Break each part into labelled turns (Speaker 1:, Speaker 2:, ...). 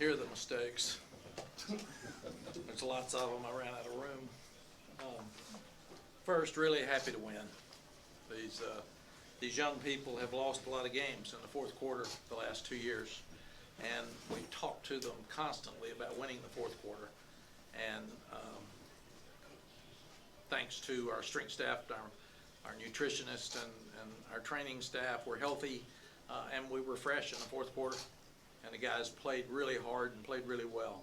Speaker 1: hear the mistakes. There's lots of them. I ran out of room. First, really happy to win. These young people have lost a lot of games in the fourth quarter the last 2 years, and we've talked to them constantly about winning the fourth quarter. And thanks to our strength staff, our nutritionists, and our training staff, we're healthy, and we were fresh in the fourth quarter. And the guys played really hard and played really well.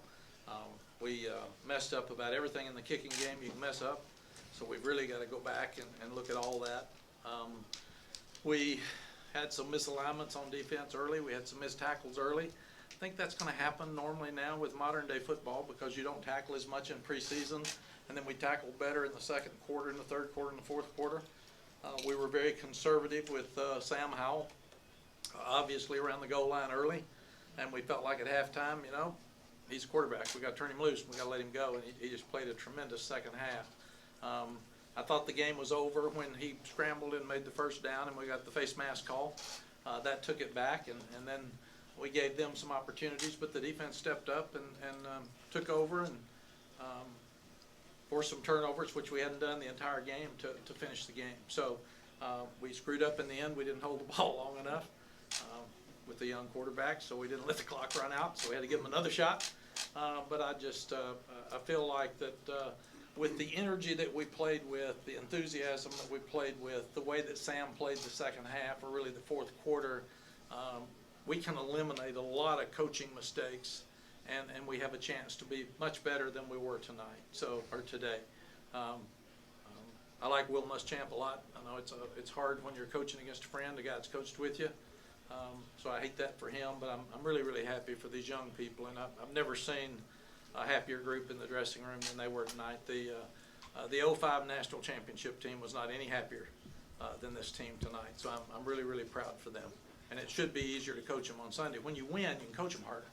Speaker 1: We messed up about everything in the kicking game you can mess up, so we've really got to go back and look at all that. We had some misalignments on defense early. We had some missed tackles early. I think that's going to happen normally now with modern day football because you don't tackle as much in preseason, and then we tackle better in the second quarter, in the third quarter, and the fourth quarter. We were very conservative with Sam Howell, obviously around the goal line early, and we felt like at halftime, he's a quarterback. We got to turn him loose. We got to let him go, and he just played a tremendous second half. I thought the game was over when he scrambled and made the first down, and we got the face mask call. That took it back, and then we gave them some opportunities, but the defense stepped up and took over and forced some turnovers, which we hadn't done the entire game to finish the game. So we screwed up in the end. We didn't hold the ball long enough with the young quarterback, so we didn't let the clock run out, so we had to give him another shot. But I feel like that with the energy that we played with, the enthusiasm that we played with, the way that Sam played the second half, or really the fourth quarter, we can eliminate a lot of coaching mistakes, and we have a chance to be much better than we were today. I like Will Muschamp a lot. I know it's hard when you're coaching against a friend, a guy that's coached with you. So I hate that for him, but I'm really, really happy for these young people, and I've never seen a happier group in the dressing room than they were tonight. The 05 national championship team was not any happier than this team tonight, so I'm really, really proud for them. And it should be easier to coach them on Sunday. When you win, you can coach them harder,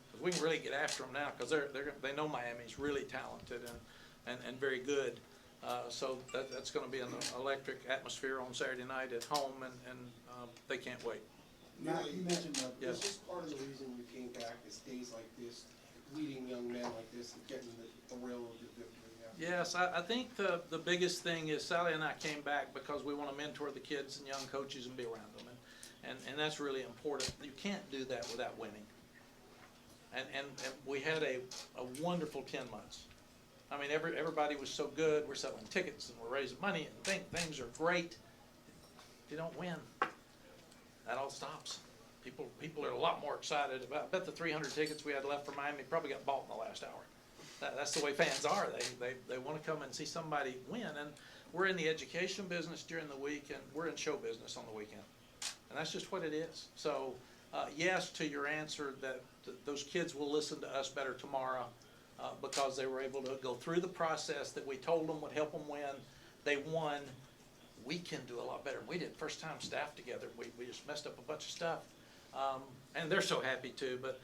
Speaker 1: because we can really get after them now, because they know Miami's really talented and very good. So that's going to be an electric atmosphere on Saturday night at home, and they can't wait.
Speaker 2: Matt, you mentioned that
Speaker 1: Yes.
Speaker 2: this is part of the reason you came back is days like this, leading young men like this, and getting the thrill of the victory.
Speaker 1: Yes, I think the biggest thing is Sally and I came back because we want to mentor the kids and young coaches and be around them, and that's really important. You can't do that without winning. And we had a wonderful 10 months. I mean, everybody was so good. We're selling tickets and we're raising money and things are great. If you don't win, that all stops. People are a lot more excited about. I bet the 300 tickets we had left for Miami probably got bought in the last hour. That's the way fans are. They want to come and see somebody win. And we're in the education business during the week, and we're in show business on the weekend. And that's just what it is. So yes to your answer that those kids will listen to us better tomorrow because they were able to go through the process that we told them would help them win. They won. We can do a lot better. We did first time staff together. We just messed up a bunch of stuff. And they're so happy too. But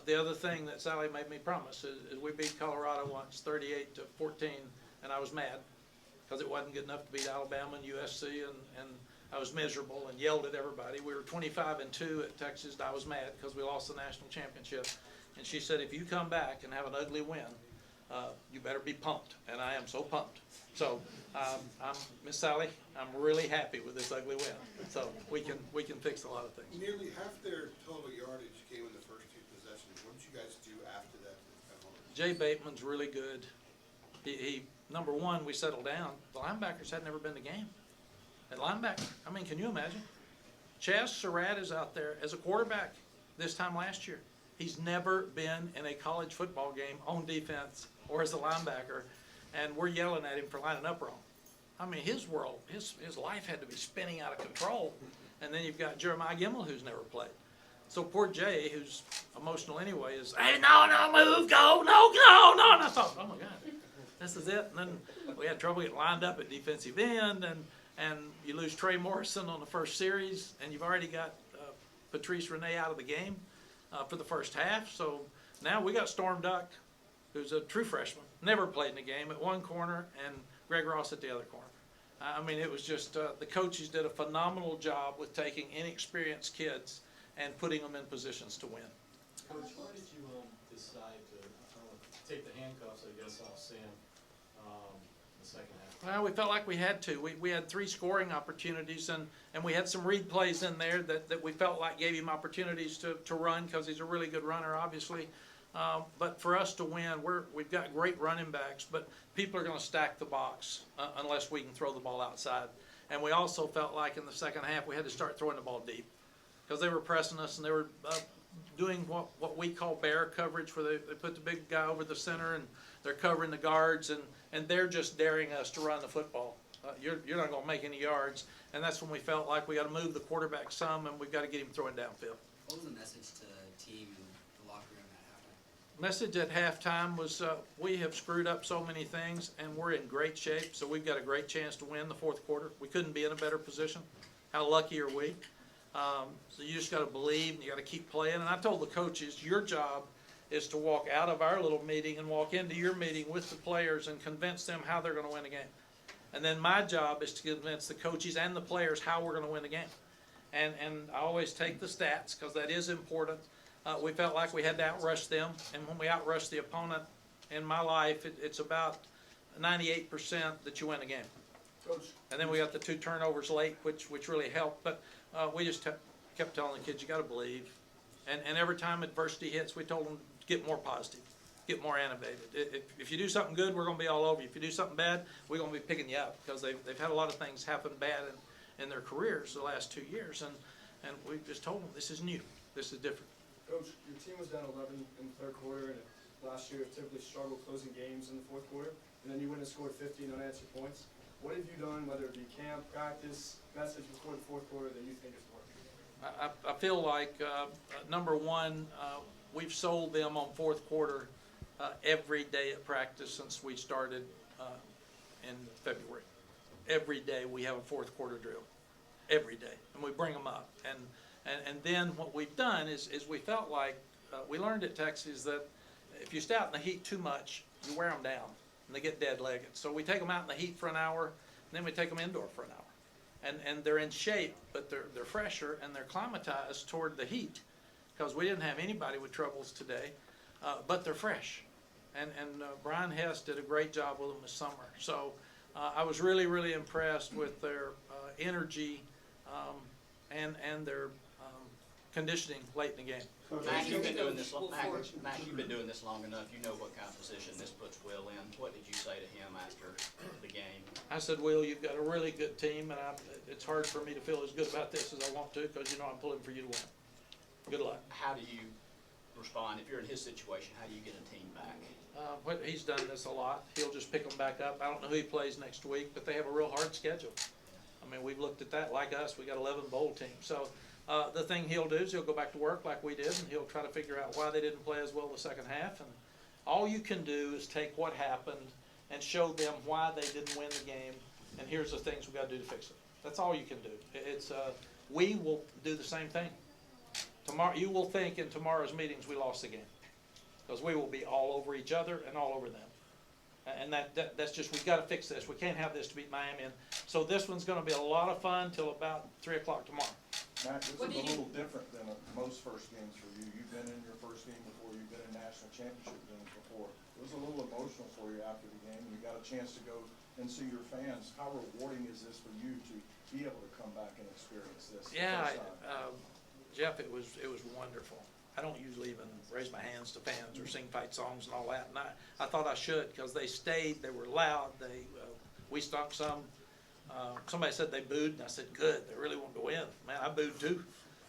Speaker 1: the other thing that Sally made me promise is we beat Colorado once 38-14, and I was mad because it wasn't good enough to beat Alabama and USC, and I was miserable and yelled at everybody. We were 25-2 at Texas. I was mad because we lost the national championship. And she said, if you come back and have an ugly win, you better be pumped. And I am so pumped. So Miss Sally, I'm really happy with this ugly win. So we can fix a lot of things.
Speaker 3: Nearly half their total yardage came in the first two possessions. What did you guys do after that?
Speaker 1: Jay Bateman's really good. He number one, we settled down. The linebackers had never been to game. At linebacker, I mean, can you imagine? Chaz Surratt is out there as a quarterback this time last year. He's never been in a college football game on defense or as a linebacker, and we're yelling at him for lining up wrong. I mean, his world, his life had to be spinning out of control. And then you've got Jeremiah Gemmel, who's never played. So poor Jay, who's emotional anyway, is, hey, no, move, go, no. And I thought, oh my God, this is it. And then we had trouble getting lined up at defensive end, and you lose Trey Morrison on the first series, and you've already got Patrice Renee out of the game for the first half. So now we got Storm Duck, who's a true freshman, never played in the game, at one corner, and Greg Ross at the other corner. I mean, it was just the coaches did a phenomenal job with taking inexperienced kids and putting them in positions to win.
Speaker 4: Coach, why did you decide to take the handcuffs, I guess, off Sam in the second half?
Speaker 1: Well, we felt like we had to. We had 3 scoring opportunities, and we had some read plays in there that we felt like gave him opportunities to run, because he's a really good runner, obviously. But for us to win, we've got great running backs, but people are going to stack the box unless we can throw the ball outside. And we also felt like in the second half we had to start throwing the ball deep, because they were pressing us, and they were doing what we call bear coverage, where they put the big guy over the center and they're covering the guards, and they're just daring us to run the football. You're not going to make any yards, and that's when we felt like we got to move the quarterback some, and we've got to get him throwing downfield.
Speaker 5: What was the message to the team and the locker room at halftime?
Speaker 1: Message at halftime was we have screwed up so many things, and we're in great shape, so we've got a great chance to win the fourth quarter. We couldn't be in a better position. How lucky are we? So you just got to believe, and you got to keep playing. And I told the coaches, your job is to walk out of our little meeting and walk into your meeting with the players and convince them how they're going to win the game. And then my job is to convince the coaches and the players how we're going to win the game. And I always take the stats, because that is important. We felt like we had to outrush them, and when we outrush the opponent, in my life, it's about 98% that you win the game.
Speaker 6: Coach,
Speaker 1: And then we got the 2 turnovers late, which really helped. But we just kept telling the kids, you got to believe. And every time adversity hits, we told them, get more positive, get more animated. If you do something good, we're going to be all over you. If you do something bad, we're going to be picking you up, because they've had a lot of things happen bad in their careers the last 2 years. And we just told them, this is new, this is different.
Speaker 6: Coach, your team was down 11 in the third quarter, and last year typically struggled closing games in the fourth quarter, and then you went and scored 15 unanswered points. What have you done, whether it be camp, practice, message before the fourth quarter, that you think is working?
Speaker 1: I feel like, number one, we've sold them on fourth quarter every day at practice since we started in February. Every day we have a fourth quarter drill, every day, and we bring them up. And then what we've done is we felt like, we learned at Texas that if you stay out in the heat too much, you wear them down, and they get dead-legged. So we take them out in the heat for an hour, and then we take them indoor for an hour. And they're in shape, but they're fresher, and they're climatized toward the heat, because we didn't have anybody with troubles today, but they're fresh. And Brian Hess did a great job with them this summer. So I was really, really impressed with their energy and their conditioning late in the game.
Speaker 7: Mack, you've been doing this. Mack, you've been doing this long enough. You know what kind of position this puts Will in. What did you say to him after the game?
Speaker 1: I said, Will, you've got a really good team, and it's hard for me to feel as good about this as I want to, because you know I'm pulling for you to win. Good luck.
Speaker 7: How do you respond if you're in his situation? How do you get a team back?
Speaker 1: He's done this a lot. He'll just pick them back up. I don't know who he plays next week, but they have a real hard schedule. I mean, we've looked at that. Like us, we got 11 bowl teams. So the thing he'll do is he'll go back to work like we did, and he'll try to figure out why they didn't play as well the second half. And all you can do is take what happened and show them why they didn't win the game, and here's the things we got to do to fix it. That's all you can do. It's we will do the same thing. Tomorrow, you will think in tomorrow's meetings we lost the game, because we will be all over each other and all over them. And that's just, we've got to fix this. We can't have this to beat Miami in. So this one's going to be a lot of fun till about 3 o'clock tomorrow.
Speaker 8: Mack, this is a little different than most first games for you. You've been in your first game before. You've been in national championship games before. It was a little emotional for you after the game. You got a chance to go and see your fans. How rewarding is this for you to be able to come back and experience this?
Speaker 1: Yeah, Jeff, it was wonderful. I don't usually even raise my hands to fans or sing fight songs and all that, and I thought I should, because they stayed, they were loud, we stunk some. Somebody said they booed, and I said, good, they really wanted to win. Man, I booed too.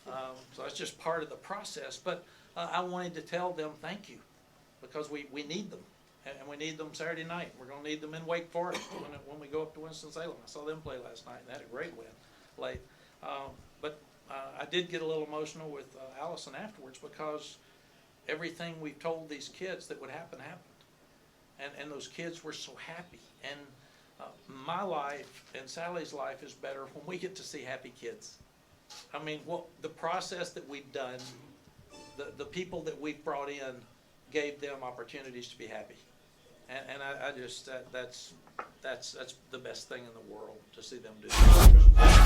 Speaker 1: So that's just part of the process. But I wanted to tell them thank you, because we need them, and we need them Saturday night. We're going to need them in Wake Forest when we go up to Winston-Salem. I saw them play last night, and they had a great win late. But I did get a little emotional with Allison afterwards, because everything we've told these kids that would happen happened. And those kids were so happy. And my life and Sally's life is better when we get to see happy kids. I mean, the process that we've done, the people that we've brought in gave them opportunities to be happy. And I just, that's the best thing in the world, to see them do that.